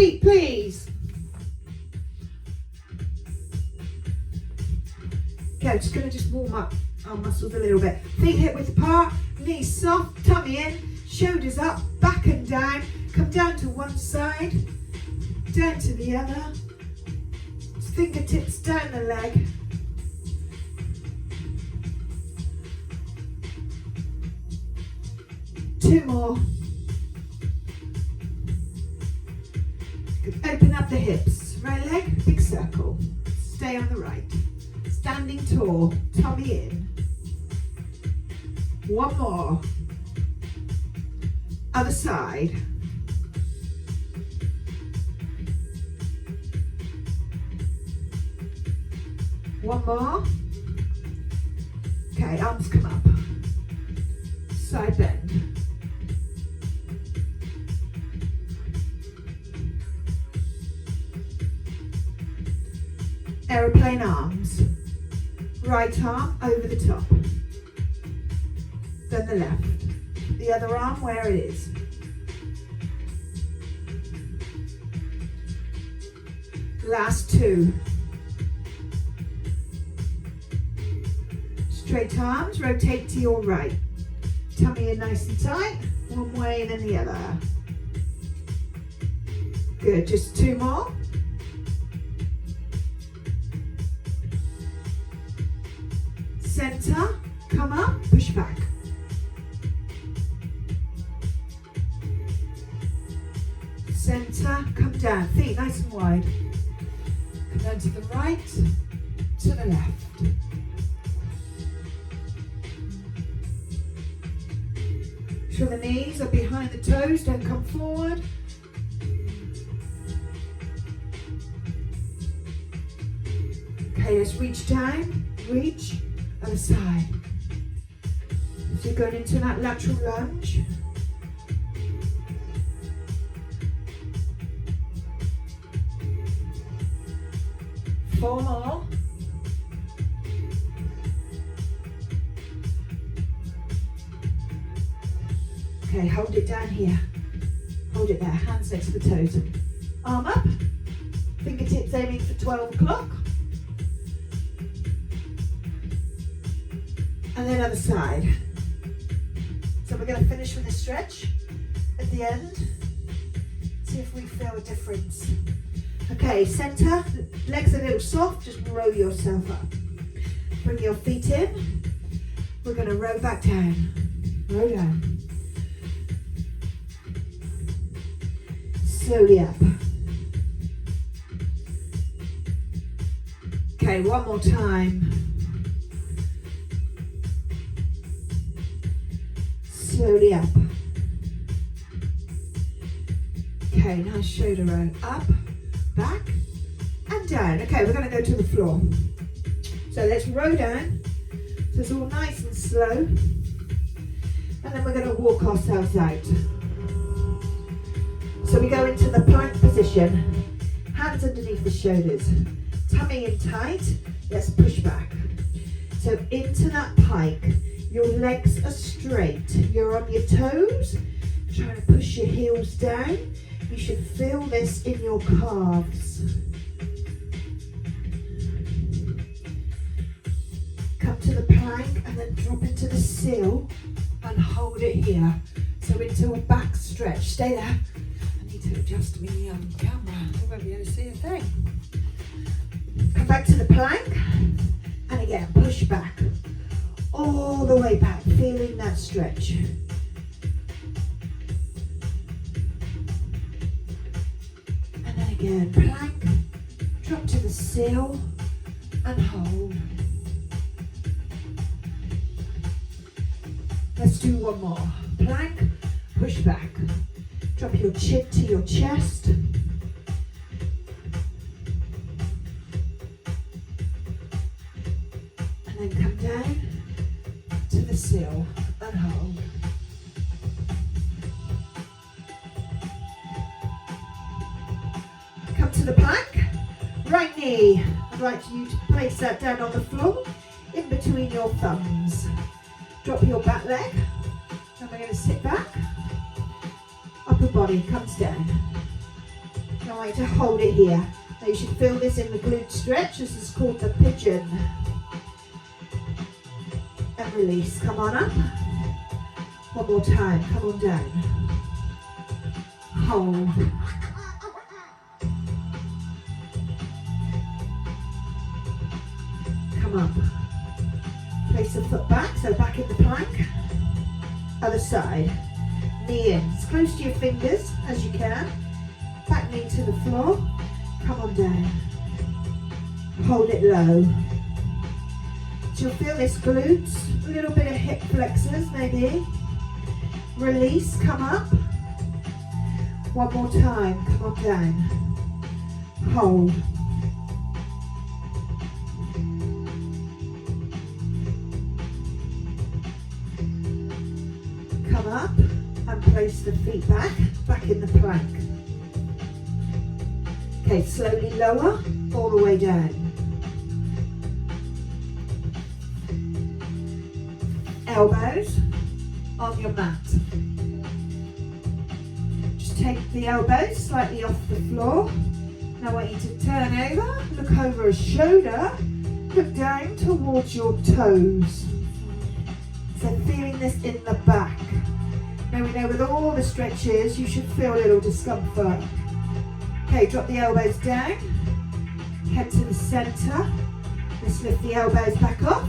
Feet, please. Okay, just going to just warm up our muscles a little bit. Feet hip width apart, knees soft, tummy in, shoulders up, back and down. Come down to one side, down to the other. Fingertips down the leg. Two more. Good. Open up the hips. Right leg, big circle. Stay on the right. Standing tall, tummy in. One more. Other side. One more. Okay, arms come up. Side bend. Aeroplane arms. Right arm over the top. Then the left. The other arm where it is. Last two. Straight arms, rotate to your right. Tummy in nice and tight, one way and then the other. Good, just two more. Center, come up, push back. Center, come down, feet nice and wide. Come down to the right, to the left. Sure the knees are behind the toes, don't come forward. Okay, let's reach down, reach, other side. So you're going into that lateral lunge. Four more. Okay, hold it down here. Hold it there, hands next to the toes. Arm up, fingertips aiming for 12 o'clock. And then other side. So we're going to finish with a stretch at the end. See if we feel a difference. Okay, center, legs a little soft, just row yourself up. Bring your feet in. We're going to row back down. Row down. Slowly up. Okay, one more time. Slowly up. Okay, nice shoulder roll. Up, back, and down. Okay, we're going to go to the floor. So let's row down. So it's all nice and slow. And then we're going to walk ourselves out. So we go into the plank position, hands underneath the shoulders, tummy in tight, let's push back. So into that pike, your legs are straight, you're on your toes, trying to push your heels down. You should feel this in your calves. Come to the plank and then drop into the sill and hold it here. So into a back stretch, stay there. To adjust me camera, I won't be able to see a thing. Come back to the plank, and again, push back, all the way back, feeling that stretch. And then again, plank, drop to the sill, and hold. Let's do one more. Plank, push back. Drop your chin to your chest. And then come down to the sill and hold. Come to the plank. Right knee. I'd like you to place that down on the floor in between your thumbs. Drop your back leg. And we're going to sit back. Upper body comes down. I want you to hold it here. Now you should feel this in the glute stretch. This is called the pigeon. And release. Come on up. One more time. Come on down. Hold. Come up. Place the foot back, so back in the plank. Other side. Knee in. As close to your fingers as you can. Back knee to the floor. Come on down. Hold it low. So you'll feel this glutes, a little bit of hip flexors maybe. Release, come up. One more time, come on down. Hold. Come up and place the feet back in the plank. Okay, slowly lower, all the way down. Elbows on your mat. Just take the elbows slightly off the floor. Now I want you to turn over, look over a shoulder, look down towards your toes. So feeling this in the back. Now we know with all the stretches you should feel a little discomfort. Okay, drop the elbows down, head to the centre. Let's lift the elbows back up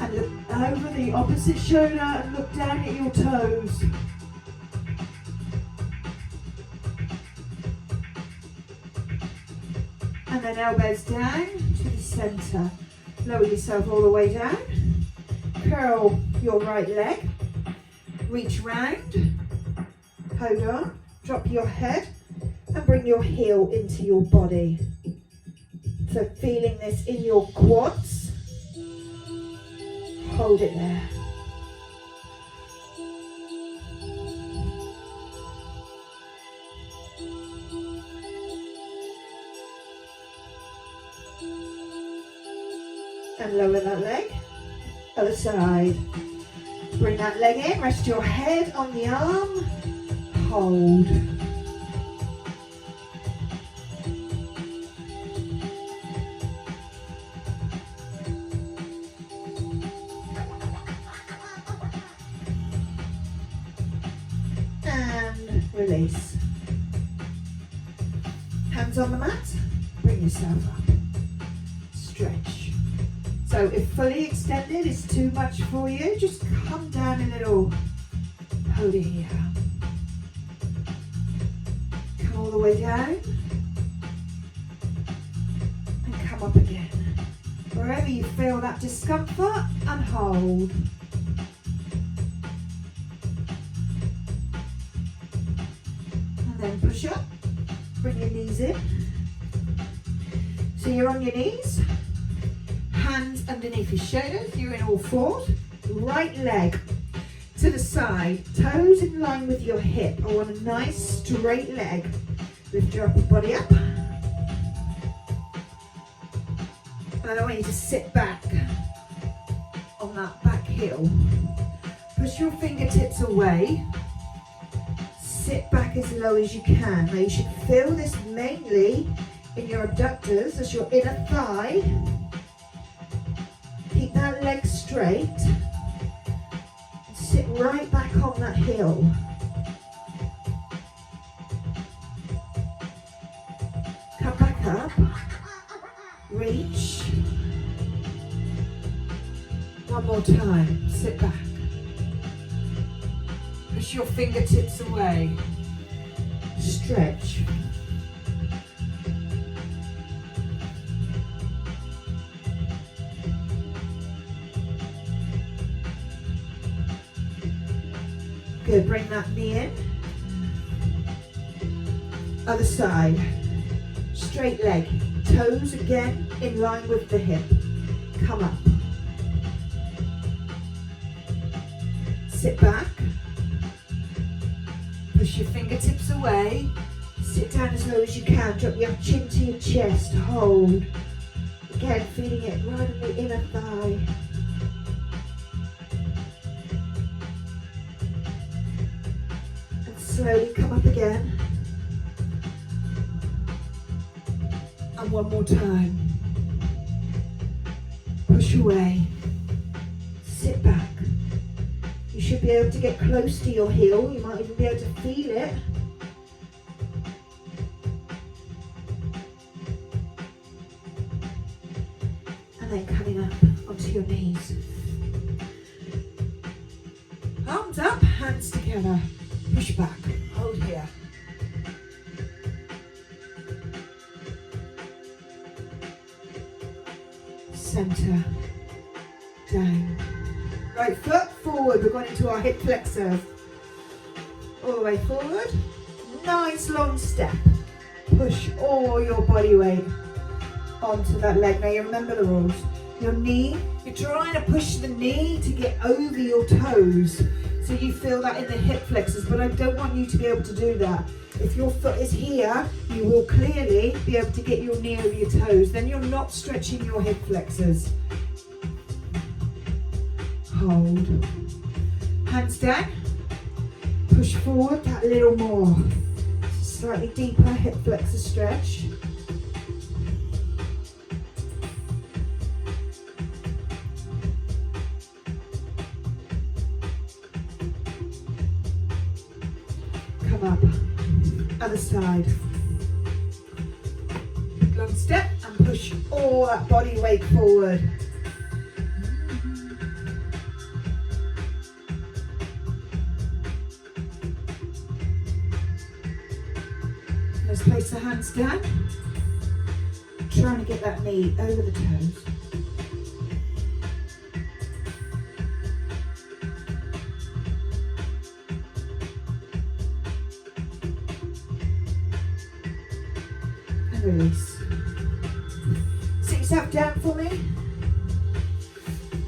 and look over the opposite shoulder and look down at your toes. And then elbows down to the centre. Lower yourself all the way down. Curl your right leg. Reach round. Hold on. Drop your head and bring your heel into your body. So feeling this in your quads. Hold it there. And lower that leg. Other side. Bring that leg in. Rest your head on the arm. Hold. And release. Hands on the mat. Bring yourself up. Stretch. So if fully extended is too much for you, just come down a little. Hold it here. Come all the way down. And come up again. Wherever you feel that discomfort, and hold. And then push up. Bring your knees in. So you're on your knees. Hands underneath your shoulders, you're in all fours. Right leg to the side, toes in line with your hip. I want a nice straight leg. Lift your upper body up. And I want you to sit back on that back heel. Push your fingertips away. Sit back as low as you can. Now you should feel this mainly in your abductors as your inner thigh. Keep that leg straight. And sit right back on that heel. Come back up. Reach. One more time. Sit back. Push your fingertips away. Stretch. Good, bring that knee in. Other side. Straight leg. Toes again in line with the hip. Come up. Sit back. Push your fingertips away. Sit down as low as you can. Drop your chin to your chest. Hold. Again, feeling it right in the inner thigh. Slowly come up again. And one more time. Push away. Sit back. You should be able to get close to your heel. You might even be able to feel it. And then coming up onto your knees. Arms up, hands together. Push back. Hold here. Center. Down. Right foot forward. We're going into our hip flexor. All the way forward. Nice long step. Push all your body weight onto that leg. Now you remember the rules. Your knee, you're trying to push the knee to get over your toes. So you feel that in the hip flexors, but I don't want you to be able to do that. If your foot is here, you will clearly be able to get your knee over your toes. Then you're not stretching your hip flexors. Hold. Hands down. Push forward that little more. Slightly deeper hip flexor stretch. Come up. Other side. Long step and push all that body weight forward. Let's place the hands down. Trying to get that knee over the toes. And release. Sit yourself down for me.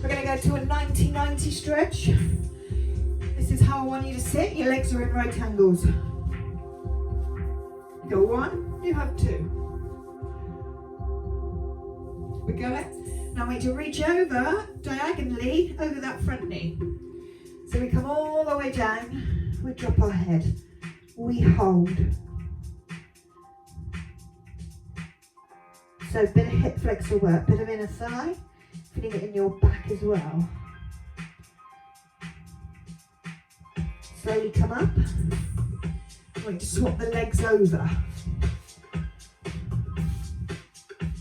We're going to go to a 90-90 stretch. This is how I want you to sit. Your legs are in right angles. Go one, you have two. We go it. Now I want you to reach over diagonally over that front knee. So we come all the way down, we drop our head, we hold. So a bit of hip flexor work, bit of inner thigh, feeling it in your back as well. Slowly come up. I'm going to swap the legs over.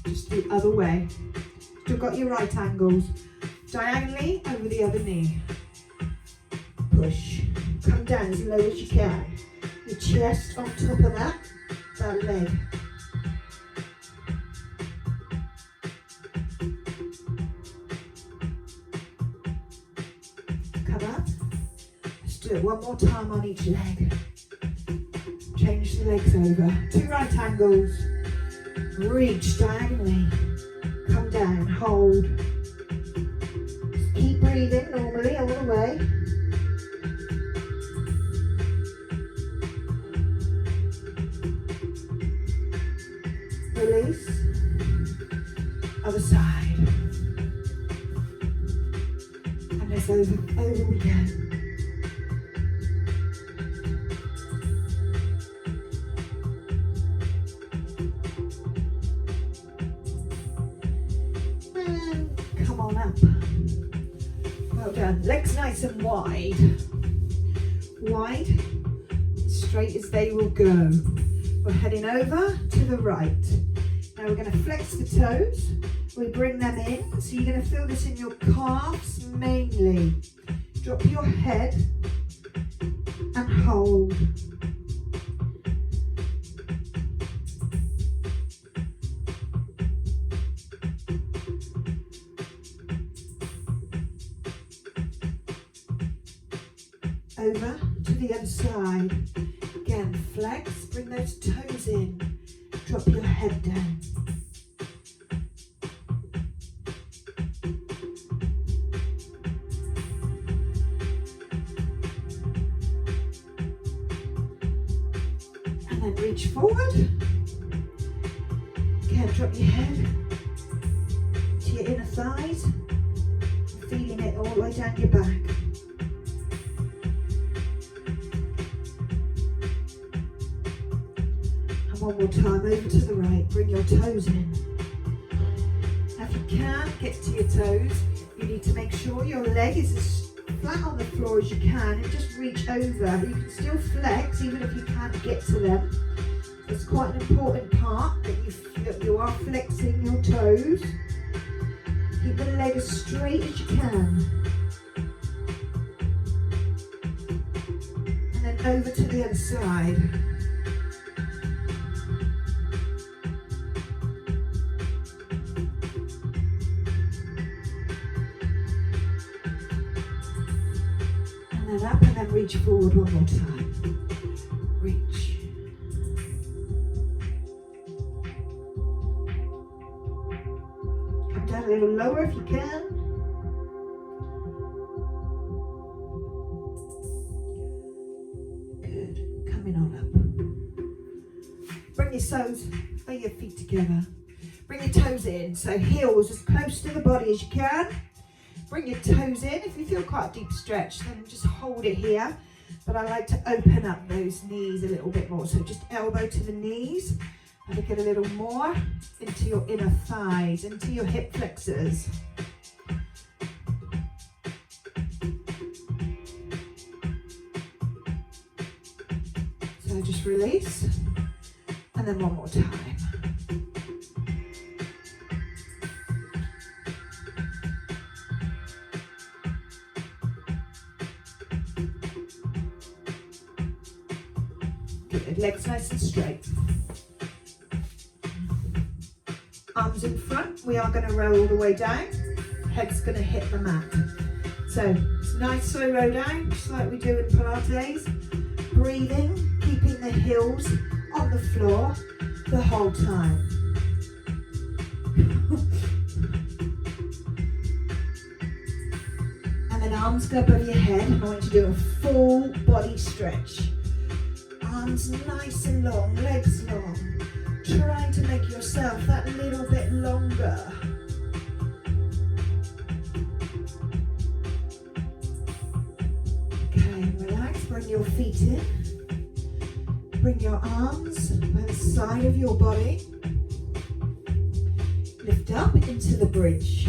Just the other way. Still got your right angles. Diagonally over the other knee. Push. Come down as low as you can. Your chest on top of that leg. Come up. Let's do it one more time on each leg. Change the legs over. Two right angles. Reach diagonally. Come down. Hold. Just keep breathing normally all the way. Release. Other side. And it's over we go. Come on up. Well done. Legs nice and wide. Wide, straight as they will go. We're heading over to the right. Now we're going to flex the toes. We bring them in. So you're going to feel this in your calves mainly. Drop your head and hold. Over to the other side. Again, flex, bring those toes in. Drop your head down. And then reach forward. Again, drop your head to your inner thighs. Feeling it all the way down your back. One more time, over to the right, bring your toes in. Now if you can't get to your toes, you need to make sure your leg is as flat on the floor as you can and just reach over. You can still flex even if you can't get to them. It's quite an important part that you are flexing your toes. Keep the leg as straight as you can. And then over to the other side. And then up and then reach forward one more time. Reach. Come down a little lower if you can. Good. Coming on up. Bring your toes, bring your feet together. Bring your toes in, so heels as close to the body as you can. Bring your toes in. If you feel quite a deep stretch, then just hold it here. But I like to open up those knees a little bit more. So just elbow to the knees and get a little more into your inner thighs, into your hip flexors. So just release. And then one more time. Legs nice and straight. Arms in front. We are going to roll all the way down. Head's going to hit the mat. So it's nice slow roll down, just like we do in Pilates. Breathing, keeping the heels on the floor the whole time. And then arms go above your head. I want you to do a full body stretch. Arms nice and long, legs long. Trying to make yourself that little bit longer. Okay, relax, bring your feet in. Bring your arms by the side of your body. Lift up into the bridge.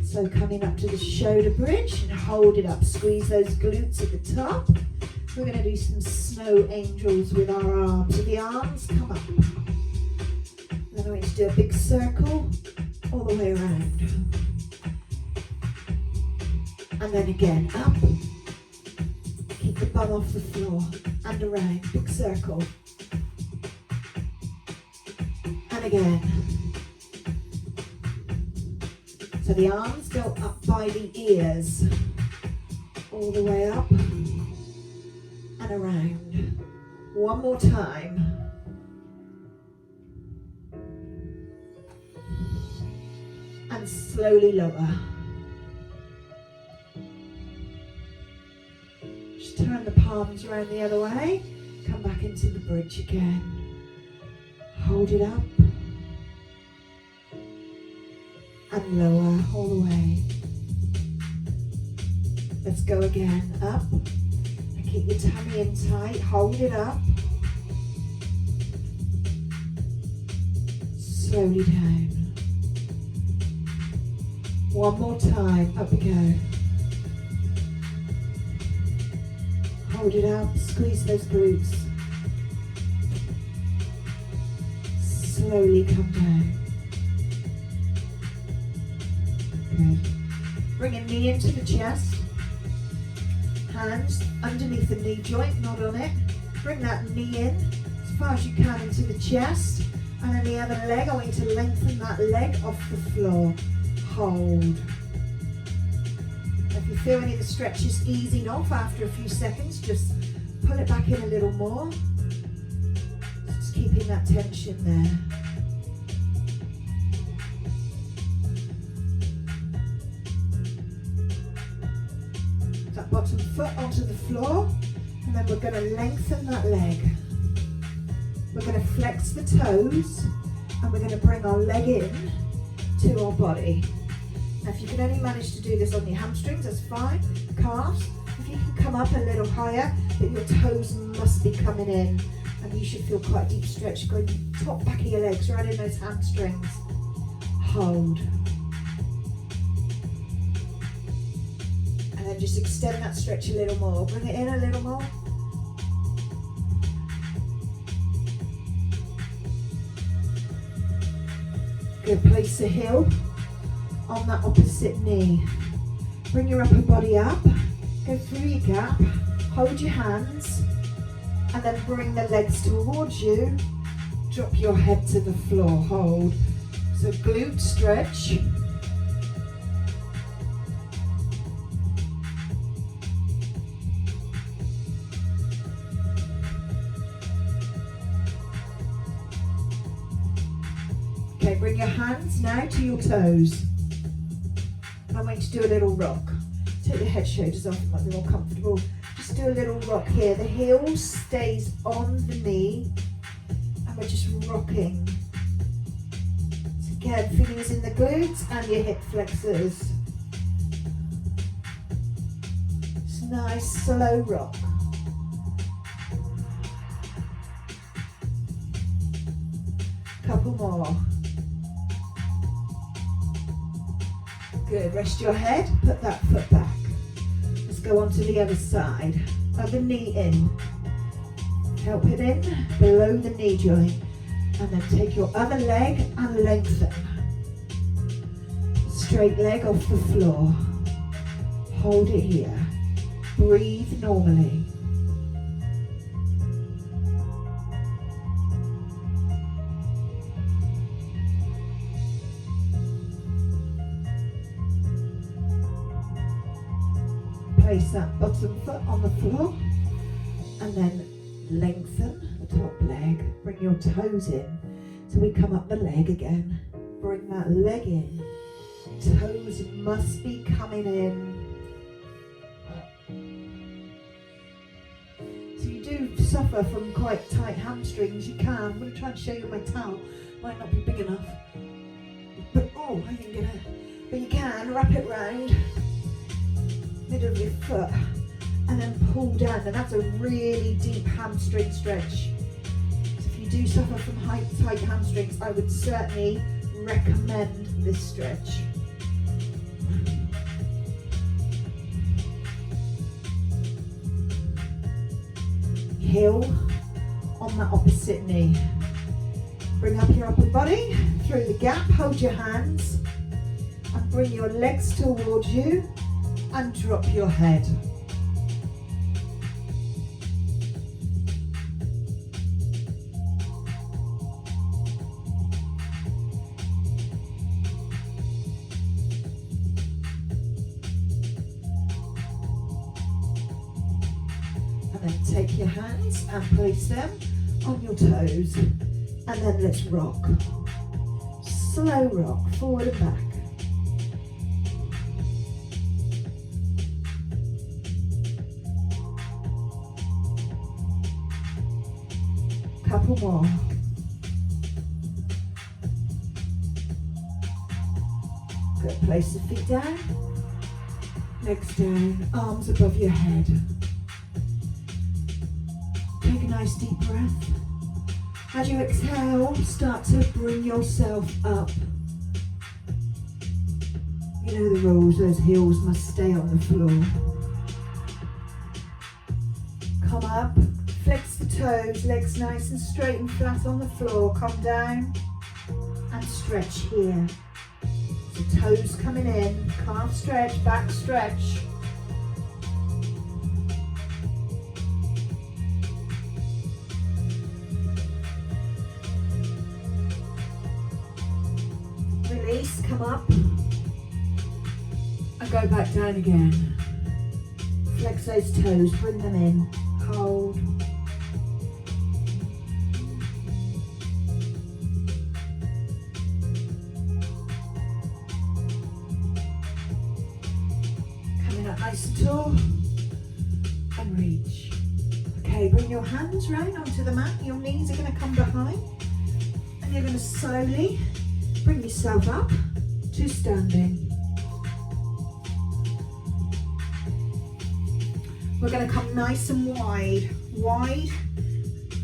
So coming up to the shoulder bridge and hold it up. Squeeze those glutes at the top. We're going to do some snow angels with our arms. So the arms come up. Then we're going to do a big circle all the way around. And then again, up. Keep the bum off the floor. And around, big circle. And again. So the arms go up by the ears. All the way up. And around. One more time. And slowly lower. Just turn the palms around the other way. Come back into the bridge again. Hold it up. And lower all the way. Let's go again. Up. Keep your tummy in tight, hold it up. Slowly down. One more time, up we go. Hold it up, squeeze those glutes. Slowly come down. Good. Bring a knee into the chest. Hands underneath the knee joint, not on it. Bring that knee in as far as you can into the chest. And then the other leg, I want you to lengthen that leg off the floor. Hold. If you feel any of the stretches easing off after a few seconds, just pull it back in a little more. Just keeping that tension there. Bottom foot onto the floor, and then we're going to lengthen that leg. We're going to flex the toes, and we're going to bring our leg in to our body. Now if you can only manage to do this on your hamstrings, that's fine. Calves, if you can come up a little higher, but your toes must be coming in. And you should feel quite a deep stretch going top back of your legs, right in those hamstrings. Hold. And then just extend that stretch a little more. Bring it in a little more. Good, place the heel on that opposite knee. Bring your upper body up, go through your gap, hold your hands, and then bring the legs towards you. Drop your head to the floor, hold. So glute stretch. Okay, bring your hands now to your toes. I'm going to do a little rock. Take your head shoulders off, it might be more comfortable. Just do a little rock here. The heel stays on the knee and we're just rocking. So again, feelings in the glutes and your hip flexors. It's a nice slow rock. Couple more. Good, rest your head, put that foot back. Let's go on to the other side. Other knee in. Help it in, below the knee joint. And then take your other leg and lengthen. Straight leg off the floor. Hold it here. Breathe normally. Place that bottom foot on the floor and then lengthen the top leg. Bring your toes in. So we come up the leg again. Bring that leg in. Toes must be coming in. So you do suffer from quite tight hamstrings. You can. I'm going to try and show you my towel. Might not be big enough. But oh, I didn't get it. But you can wrap it round. Middle of your foot and then pull down, and that's a really deep hamstring stretch. So if you do suffer from tight hamstrings, I would certainly recommend this stretch. Heel on that opposite knee. Bring up your upper body through the gap, hold your hands and bring your legs towards you. And drop your head. And then take your hands and place them on your toes. And then let's rock. Slow rock, forward and back. Couple more. Good, place the feet down, legs down, arms above your head. Take a nice deep breath. As you exhale, start to bring yourself up. You know the rules, those heels must stay on the floor. Come up. Flex the toes, legs nice and straight and flat on the floor. Come down and stretch here. So toes coming in, calf stretch, back stretch. Release, come up and go back down again. Flex those toes, bring them in, hold. Nice and tall and reach. Okay, bring your hands round onto the mat. Your knees are going to come behind and you're going to slowly bring yourself up to standing. We're going to come nice and wide,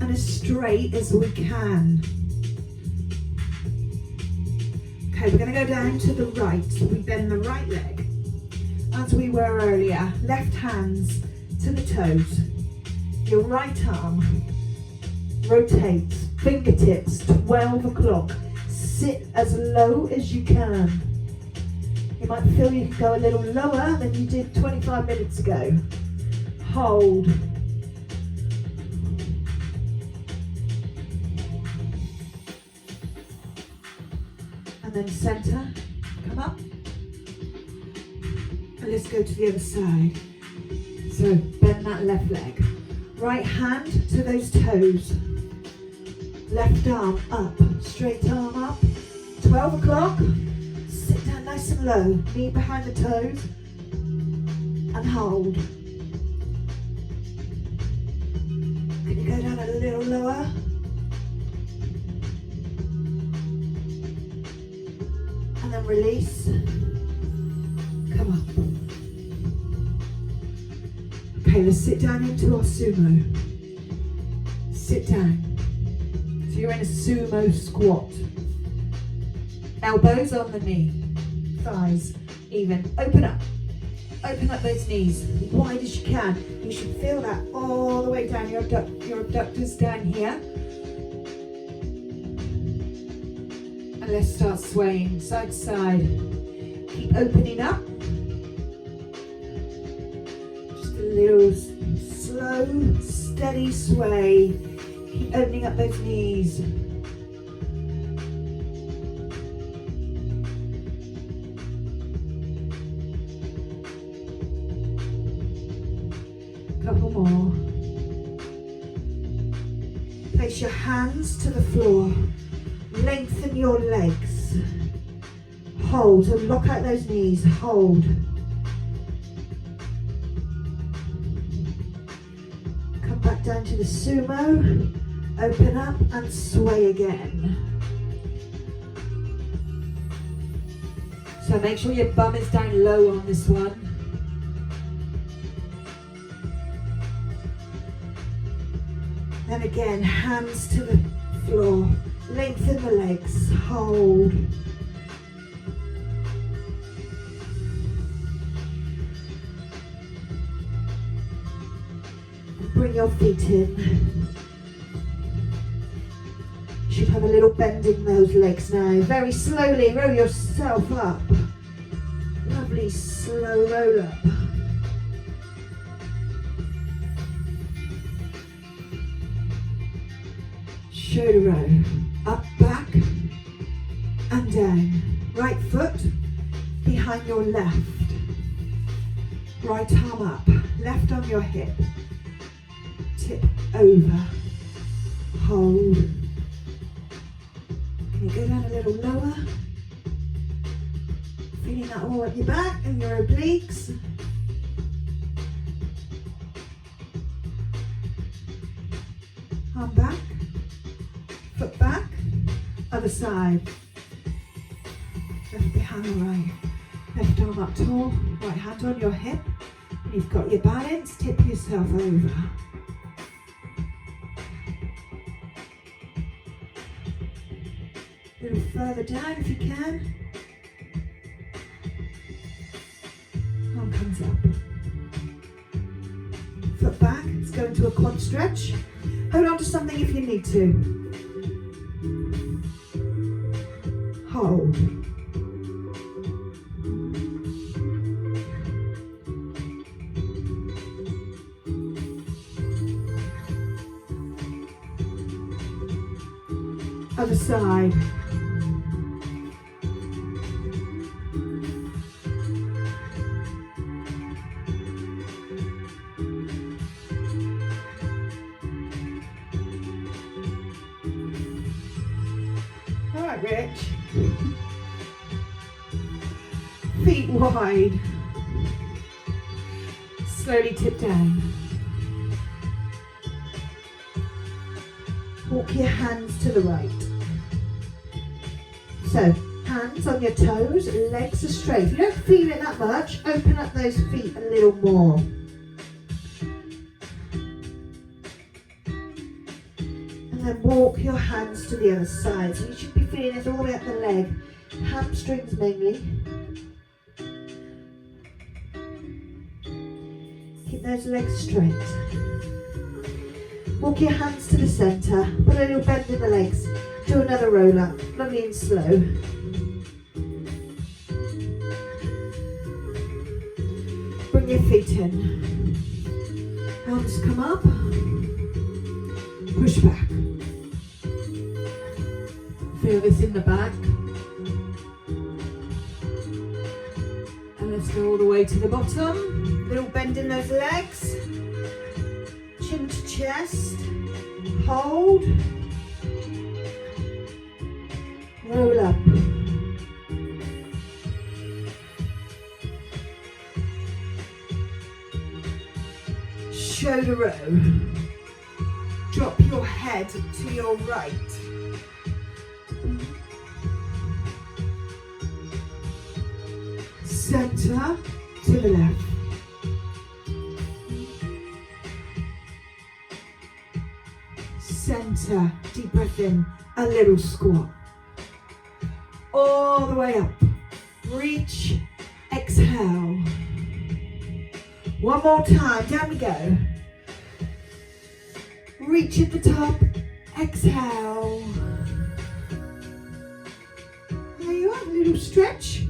and and as straight as we can. Okay, we're going to go down to the right. We bend the right leg as we were earlier. Left hands to the toes. Your right arm rotates, fingertips 12 o'clock. Sit as low as you can. You might feel you can go a little lower than you did 25 minutes ago. Hold. And then center, come up. And let's go to the other side. So bend that left leg. Right hand to those toes. Left arm up, straight arm up. 12 o'clock. Sit down nice and low. Knee behind the toes. And hold. Can you go down a little lower? And then release. Come up. Okay, let's sit down into our sumo. Sit down. So you're in a sumo squat. Elbows on the knee. Thighs even. Open up. Open up those knees wide as you can. You should feel that all the way down. Your abductors down here. And let's start swaying side to side. Keep opening up. Just a little slow, steady sway. Keep opening up those knees. Couple more. Place your hands to the floor. Lengthen your legs. Hold. So lock out those knees. Hold. Come back down to the sumo. Open up and sway again. So make sure your bum is down low on this one. Then again, hands to the floor. Lengthen the legs. Hold. And bring your feet in. You should have a little bend in those legs now. Very slowly roll yourself up. Lovely slow roll up. Shoulder roll. Up, back, and down. Right foot behind your left. Right arm up. Left on your hip. Tip over. Hold. Can you go down a little lower? Feeling that all up your back and your obliques. Arm back. Foot back, other side. Left behind the right. Left arm up tall, right hand on your hip. And you've got your balance, tip yourself over. A little further down if you can. Arm comes up. Foot back, let's go into a quad stretch. Hold on to something if you need to. Hold. Other side. All right, Rich. Feet wide. Slowly tip down. Walk your hands to the right. So, hands on your toes, legs are straight. If you don't feel it that much, open up those feet a little more. walk your hands to the other side. So you should be feeling this all the way up the leg, hamstrings mainly. Keep those legs straight. Walk your hands to the centre, put a little bend in the legs. Do another roll up, slowly and slow. Bring your feet in. Arms come up. Push back. Feel this in the back. And let's go all the way to the bottom. Little bend in those legs. Chin to chest. Hold. Roll up. Shoulder row. Drop your head to your right. Center to the left. Center, deep breath in, a little squat. All the way up. Reach, exhale. One more time, down we go. Reach at the top, exhale. There you are, a little stretch.